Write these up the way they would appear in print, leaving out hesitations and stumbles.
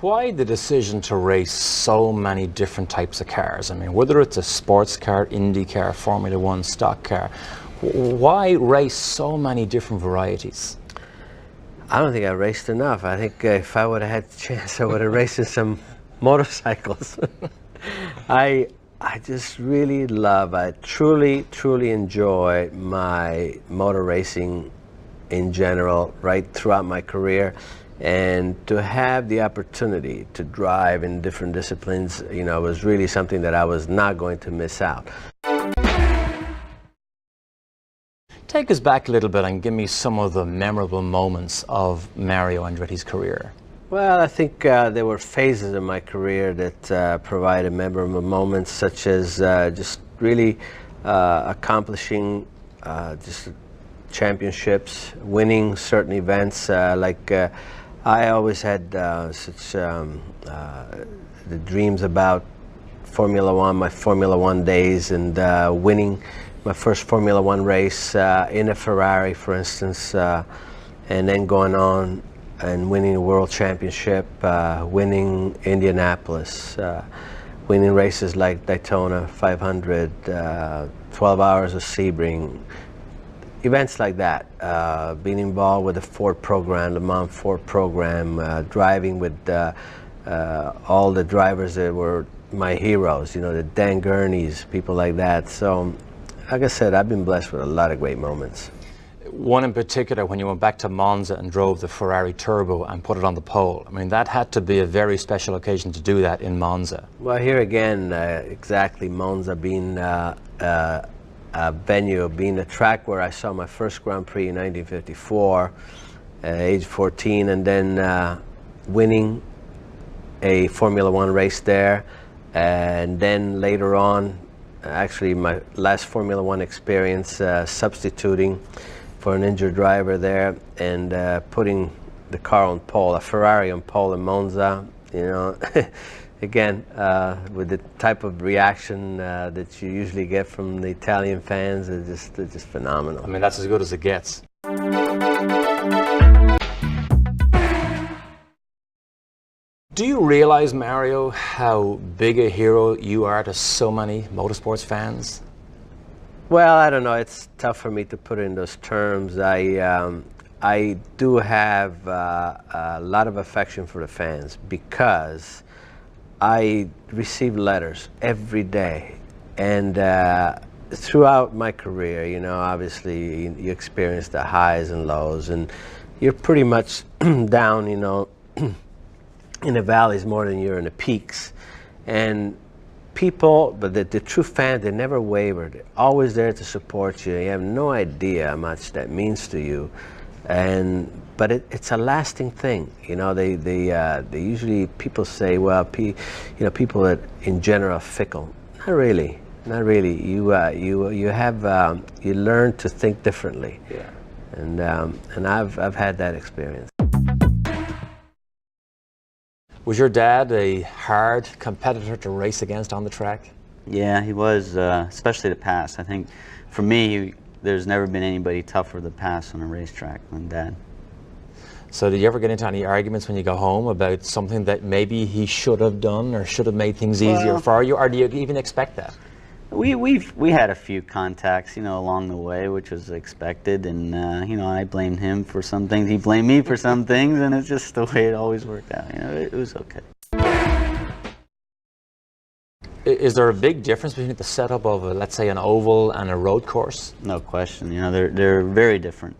Why the decision to race so many different types of cars? I mean, whether it's a sports car, Indy car, Formula One, stock car, why race so many different varieties? I don't think I raced enough. I think if I would have had the chance, I would have raced in some motorcycles. I just really love, I truly enjoy my motor racing in general, right throughout my career. And to have the opportunity to drive in different disciplines, you know, was really something that I was not going to miss out. Take us back a little bit and give me some of the memorable moments of Mario Andretti's career. Well, I think there were phases in my career that provided memorable moments, such as just really accomplishing just championships, winning certain events. I always had such the dreams about Formula One, my Formula One days, and winning my first Formula One race in a Ferrari, for instance, and then going on and winning a world championship, winning Indianapolis, winning races like Daytona 500, 12 Hours of Sebring, events like that, being involved with the Ford program, Le Mans Ford program, driving with all the drivers that were my heroes, you know, the Dan Gurneys, people like that. So, like I said, I've been blessed with a lot of great moments. One in particular, when you went back to Monza and drove the Ferrari Turbo and put it on the pole. I mean, that had to be a very special occasion to do that in Monza. Well, here again, exactly, Monza being a venue, being a track where I saw my first Grand Prix in 1954, age 14, and then winning a Formula One race there, and then later on, actually my last Formula One experience, substituting for an injured driver there and putting the car on pole, a Ferrari on pole in Monza, you know. Again, with the type of reaction that you usually get from the Italian fans, it's just phenomenal. I mean, that's as good as it gets. Do you realize, Mario, how big a hero you are to so many motorsports fans? Well, I don't know. It's tough for me to put it in those terms. I do have a lot of affection for the fans because I receive letters every day, and throughout my career, you know, obviously you experience the highs and lows, and you're pretty much down, you know, in the valleys more than you're in the peaks. And people, but the true fans, they never wavered. They're always there to support you. You have no idea how much that means to you. But it's a lasting thing, you know. They usually, people say, well, you know, people that in general are fickle. Not really, not really. You learn to think differently. Yeah. And I've had that experience. Was your dad a hard competitor to race against on the track? Yeah, he was, especially to pass. I think for me, there's never been anybody tougher to pass on a racetrack than Dad. So did you ever get into any arguments when you go home about something that maybe he should have done or should have made things easier for you, or do you even expect that? We had a few contacts, you know, along the way, which was expected, and you know, I blamed him for some things, he blamed me for some things, and it's just the way it always worked out. You know, it was okay. Is there a big difference between the setup of, let's say, an oval and a road course? No question. You know, they're very different.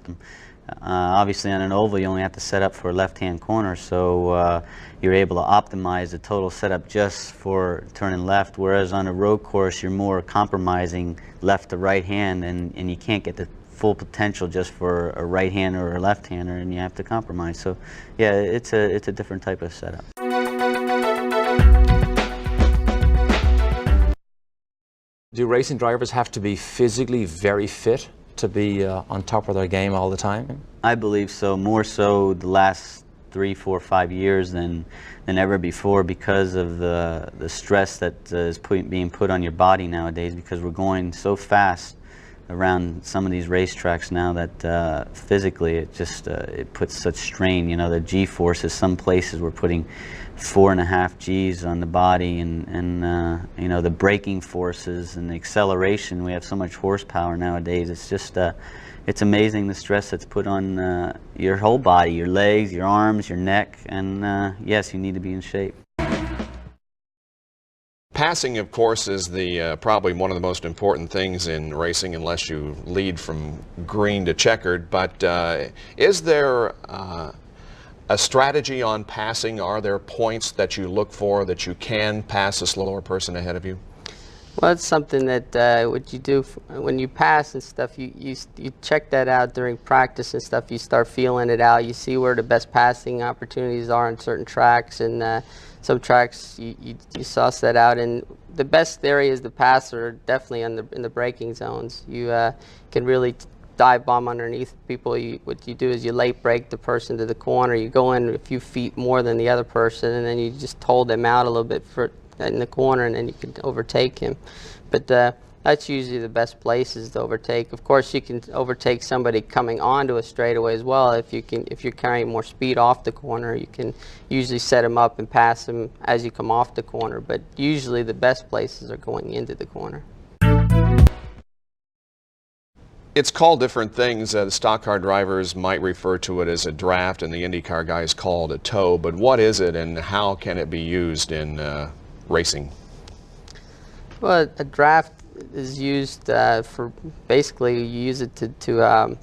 Obviously, on an oval, you only have to set up for a left-hand corner, so you're able to optimize the total setup just for turning left, whereas on a road course, you're more compromising left to right-hand, and you can't get the full potential just for a right-hander or a left-hander, and you have to compromise. So, yeah, it's a different type of setup. Do racing drivers have to be physically very fit to be on top of their game all the time? I believe so, more so the last 3, 4, 5 years than ever before, because of the stress that is being put on your body nowadays, because we're going so fast around some of these racetracks now that physically it just it puts such strain. You know, the G-forces, some places we're putting 4.5 Gs on the body, and you know, the braking forces and the acceleration. We have so much horsepower nowadays. It's just it's amazing the stress that's put on your whole body, your legs, your arms, your neck, and yes, you need to be in shape. Passing, of course, is the probably one of the most important things in racing, unless you lead from green to checkered. But is there a strategy on passing? Are there points that you look for that you can pass a slower person ahead of you? Well, it's something that what you do when you pass and stuff, you check that out during practice and stuff. You start feeling it out. You see where the best passing opportunities are on certain tracks, and some tracks you suss that out. And the best areas to pass are definitely in the braking zones. You can really dive bomb underneath people. What you do is you late brake the person to the corner. You go in a few feet more than the other person, and then you just hold them out a little bit in the corner, and then you can overtake him. But that's usually the best places to overtake. Of course, you can overtake somebody coming onto a straightaway as well. If you're carrying more speed off the corner, you can usually set them up and pass them as you come off the corner. But usually the best places are going into the corner. It's called different things. The stock car drivers might refer to it as a draft, and the IndyCar guys call it a tow. But what is it, and how can it be used in racing? Well, a draft is used for basically you use it to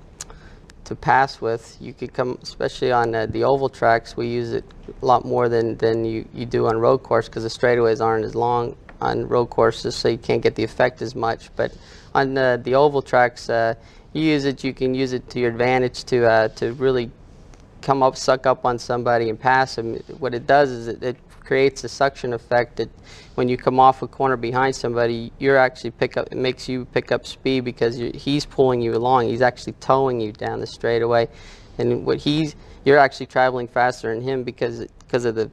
pass with. You could come, especially on the oval tracks, we use it a lot more than you do on road course, because the straightaways aren't as long on road courses, so you can't get the effect as much. But on the oval tracks, you can use it to your advantage to really come up, suck up on somebody and pass them. What it does is it creates a suction effect that when you come off a corner behind somebody, it makes you pick up speed, because he's pulling you along. He's actually towing you down the straightaway, and you're actually traveling faster than him because of the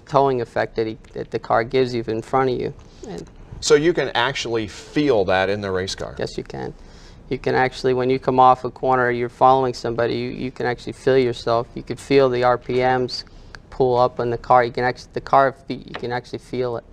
towing effect that the car gives you in front of you. And so you can actually feel that in the race car? Yes, you can. You can actually, when you come off a corner, you're following somebody, you can actually feel yourself. You can feel the RPMs pull up on the car. You can actually feel it.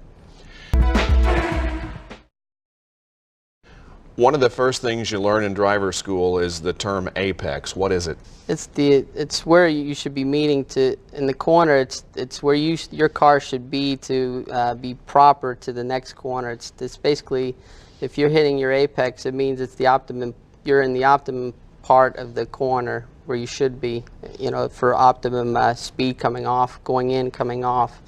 One of the first things you learn in driver school is the term apex. What is it? It's where you should be meeting to in the corner. It's where your car should be to be proper to the next corner. It's basically, if you're hitting your apex, it means it's the optimum. You're in the optimum part of the corner where you should be, for optimum speed going in, coming off.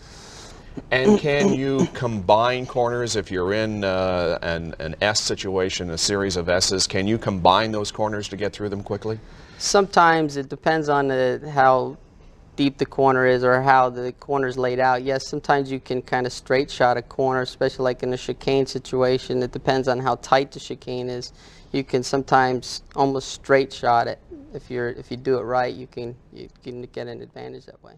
And can you combine corners if you're in an S situation, a series of S's? Can you combine those corners to get through them quickly? Sometimes it depends on how deep the corner is or how the corner's laid out. Yes, sometimes you can kind of straight shot a corner, especially like in a chicane situation. It depends on how tight the chicane is. You can sometimes almost straight shot it. If you do it right, you can get an advantage that way.